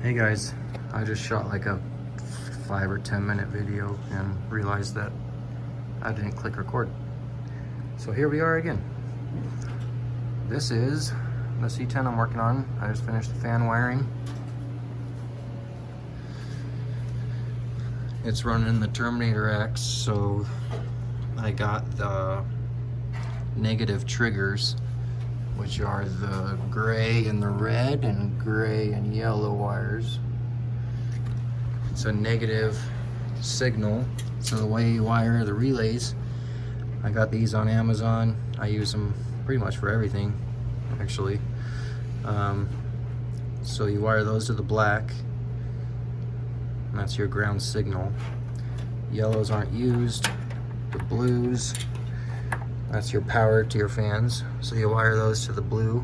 Hey guys, I just shot like a 5 or 10 minute video and realized that I didn't click record. So here we are again. This is the C10 I'm working on. I just finished the fan wiring. It's running the Terminator X, so I got the negative triggers, which are the gray and the red and gray and yellow wires. It's a negative signal, so the way you wire the relays, I got these on Amazon. I use them pretty much for everything, actually. So you wire those to the black, and that's your ground signal. Yellows aren't used. The blues, that's your power to your fans. So you wire those to the blue.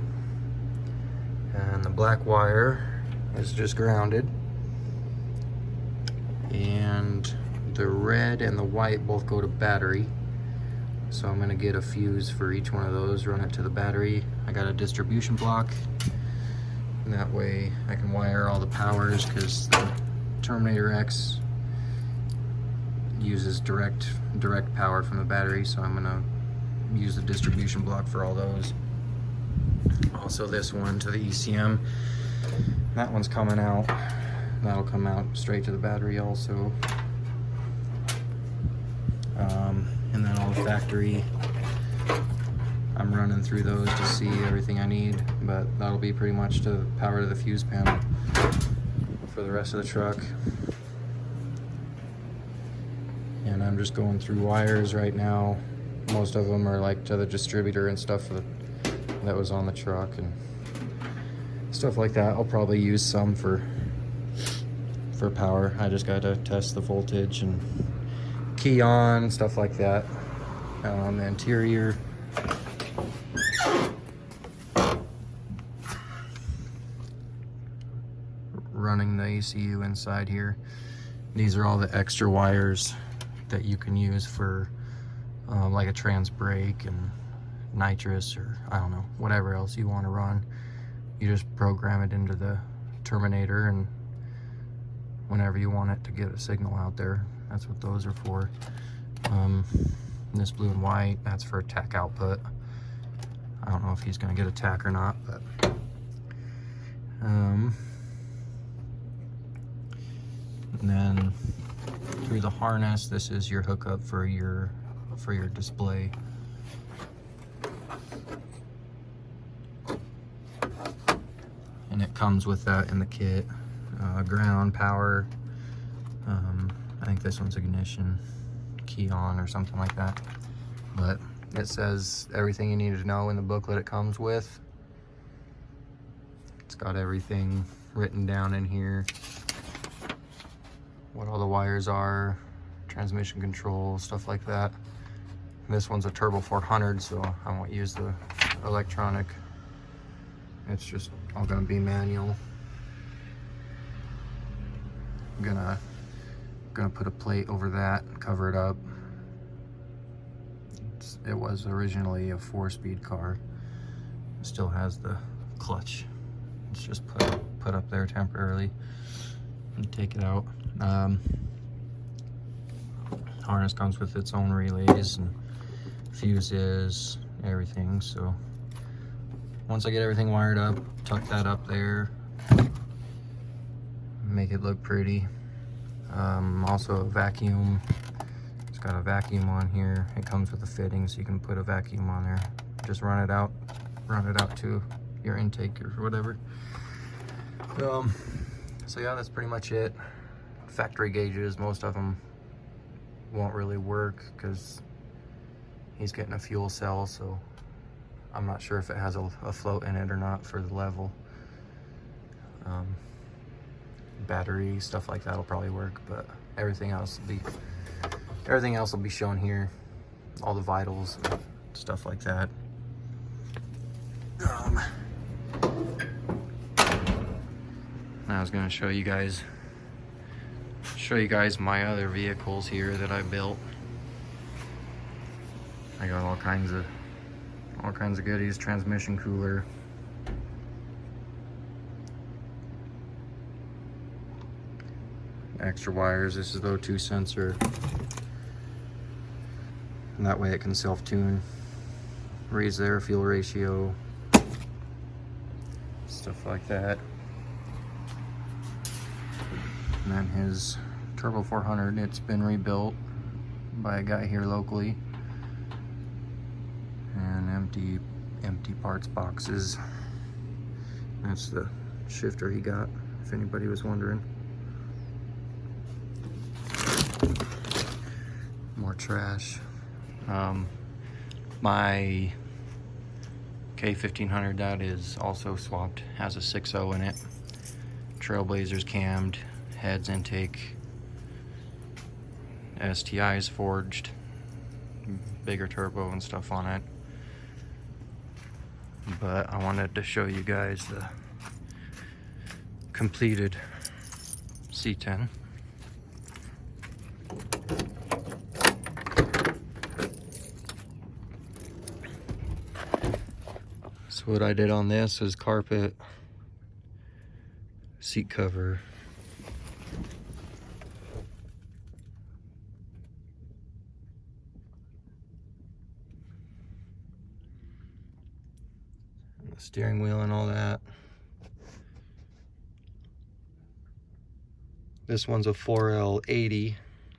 And the black wire is just grounded. And the red and the white both go to battery. So I'm gonna get a fuse for each one of those, run it to the battery. I got a distribution block. And that way I can wire all the powers, because the Terminator X uses direct power from the battery, so I'm gonna use the distribution block for all those. Also this one to the ECM. That one's coming out. That'll come out straight to the battery also. And then all the factory, I'm running through those to see everything I need, but that'll be pretty much to power to the fuse panel for the rest of the truck. And I'm just going through wires right now. Most of them are like to the distributor and stuff that was on the truck and stuff like that. I'll probably use some for power. I just gotta test the voltage and key on, stuff like that. The interior, running the ECU inside here. These are all the extra wires that you can use for like a trans brake and nitrous, or I don't know, whatever else you want to run. You just program it into the Terminator, and whenever you want it to get a signal out there, that's what those are for. This blue and white, that's for tack output. I don't know if he's going to get a tack or not, but and then through the harness, this is your hookup for your display. And it comes with that in the kit. Ground, power, I think this one's ignition, key on or something like that. But it says everything you need to know in the booklet it comes with. It's got everything written down in here. What all the wires are, transmission control, stuff like that. This one's a Turbo 400, so I won't use the electronic. It's just all gonna be manual. I'm gonna put a plate over that and cover it up. It was originally a 4-speed car. It still has the clutch. It's just put up there temporarily and take it out. Harness comes with its own relays and fuses, everything. So once I get everything wired up, tuck that up there, make it look pretty. Also a vacuum. It's got a vacuum on here. It comes with a fitting, so you can put a vacuum on there. Just run it out to your intake or whatever. So yeah, that's pretty much it. Factory gauges, most of them won't really work because he's getting a fuel cell, so I'm not sure if it has a float in it or not for the level. Battery, stuff like that will probably work, but everything else will be shown here. All the vitals and stuff like that. I was gonna show you guys my other vehicles here that I built. I got all kinds of goodies. Transmission cooler, extra wires. This is the O2 sensor. And that way it can self-tune, raise the air fuel ratio, stuff like that. And then his Turbo 400, it's been rebuilt by a guy here locally. And empty parts boxes. That's the shifter he got, if anybody was wondering. More trash. My K1500, that is also swapped, has a 6.0 in it. Trailblazer's cammed, heads intake, STI's forged, bigger turbo and stuff on it. But I wanted to show you guys the completed C10. So what I did on this is carpet, seat cover, the steering wheel and all that. This one's a 4L80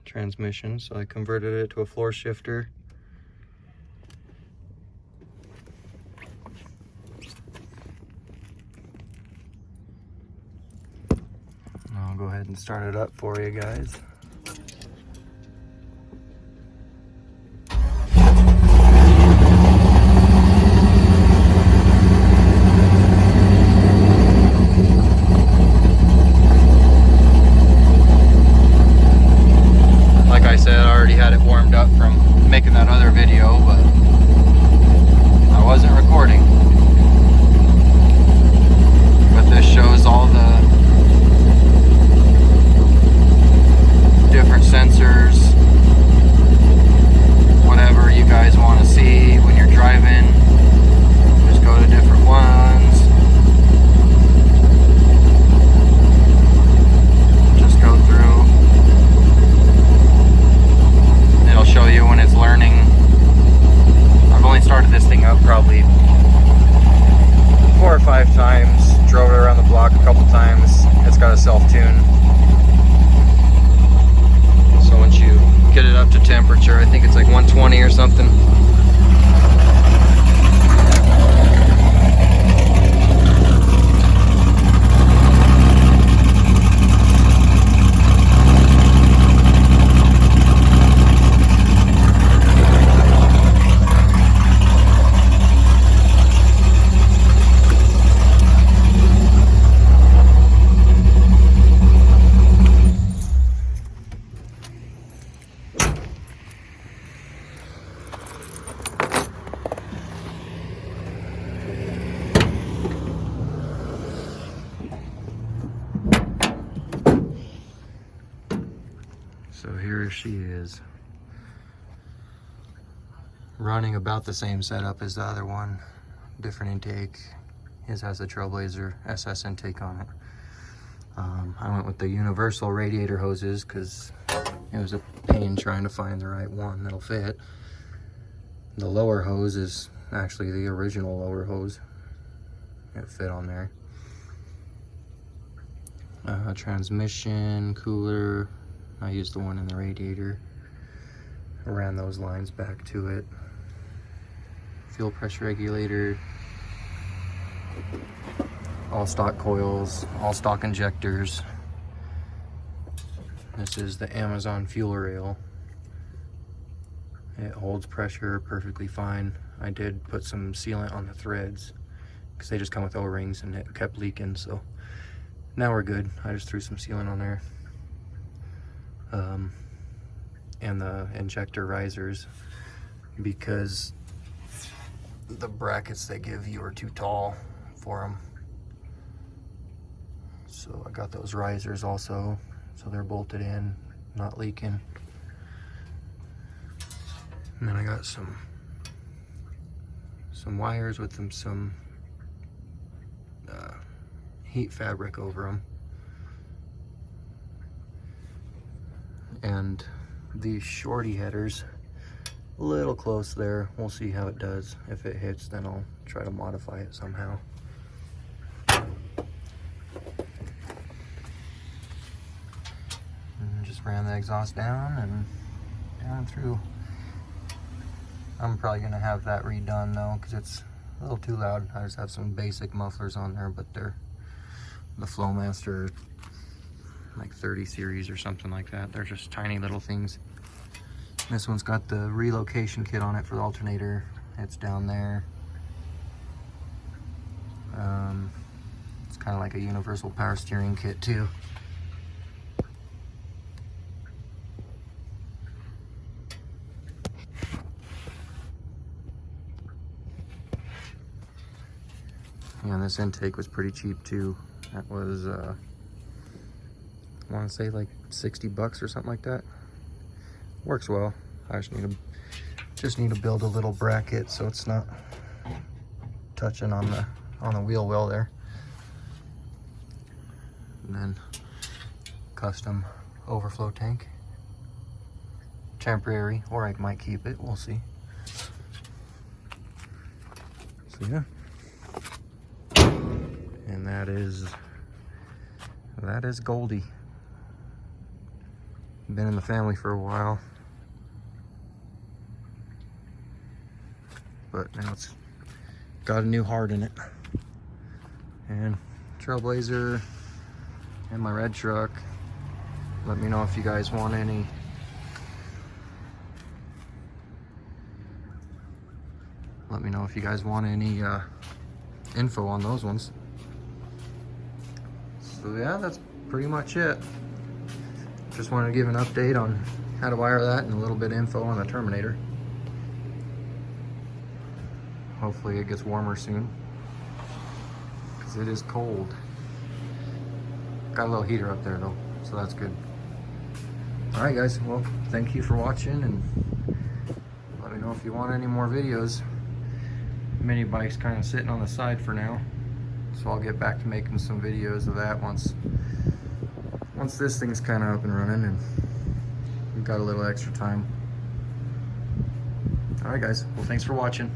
transmission, so I converted it to a floor shifter. I'll go ahead and start it up for you guys. Like I said, I already had it warmed up from making that other video, but I wasn't recording. But this shows all the different sensors, whatever you guys want to see when you're driving, just go to different ones, just go through, it'll show you when it's learning. I've only started this thing up probably 4 or 5 times, drove it around the block a couple times. It's got a self-tune. So once you get it up to temperature, I think it's like 120 or something. So here she is, running about the same setup as the other one, different intake. His has the Trailblazer SS intake on it. I went with the universal radiator hoses because it was a pain trying to find the right one that'll fit. The lower hose is actually the original lower hose. It fit on there. Transmission, cooler, I used the one in the radiator. I ran those lines back to it. Fuel pressure regulator. All stock coils, all stock injectors. This is the Amazon fuel rail. It holds pressure perfectly fine. I did put some sealant on the threads because they just come with O-rings and it kept leaking, so now we're good. I just threw some sealant on there. And the injector risers, because the brackets they give you are too tall for them. So I got those risers also, so they're bolted in, not leaking. And then I got some wires with them, some heat fabric over them. And these shorty headers, a little close there. We'll see how it does. If it hits, then I'll try to modify it somehow. And just ran the exhaust down and down through. I'm probably gonna have that redone though, because it's a little too loud. I just have some basic mufflers on there, but they're the Flowmaster like 30 series or something like that. They're just tiny little things. This one's got the relocation kit on it for the alternator. It's down there. It's kind of like a universal power steering kit too. Yeah, this intake was pretty cheap too. That was, I want to say like 60 bucks or something like that. Works well. I just need to build a little bracket so it's not touching on the wheel well there. And then custom overflow tank. Temporary, or I might keep it. We'll see. So yeah. And that is Goldie. Been in the family for a while, but now it's got a new heart in it. And Trailblazer and my red truck. Let me know if you guys want any info on those ones. So yeah, that's pretty much it. Just wanted to give an update on how to wire that and a little bit of info on the Terminator. Hopefully it gets warmer soon, because it is cold. Got a little heater up there though, so that's good. Alright guys, well, thank you for watching, and let me know if you want any more videos. Mini bike's kind of sitting on the side for now, so I'll get back to making some videos of that once this thing's kind of up and running and we've got a little extra time. Alright guys, well, thanks for watching.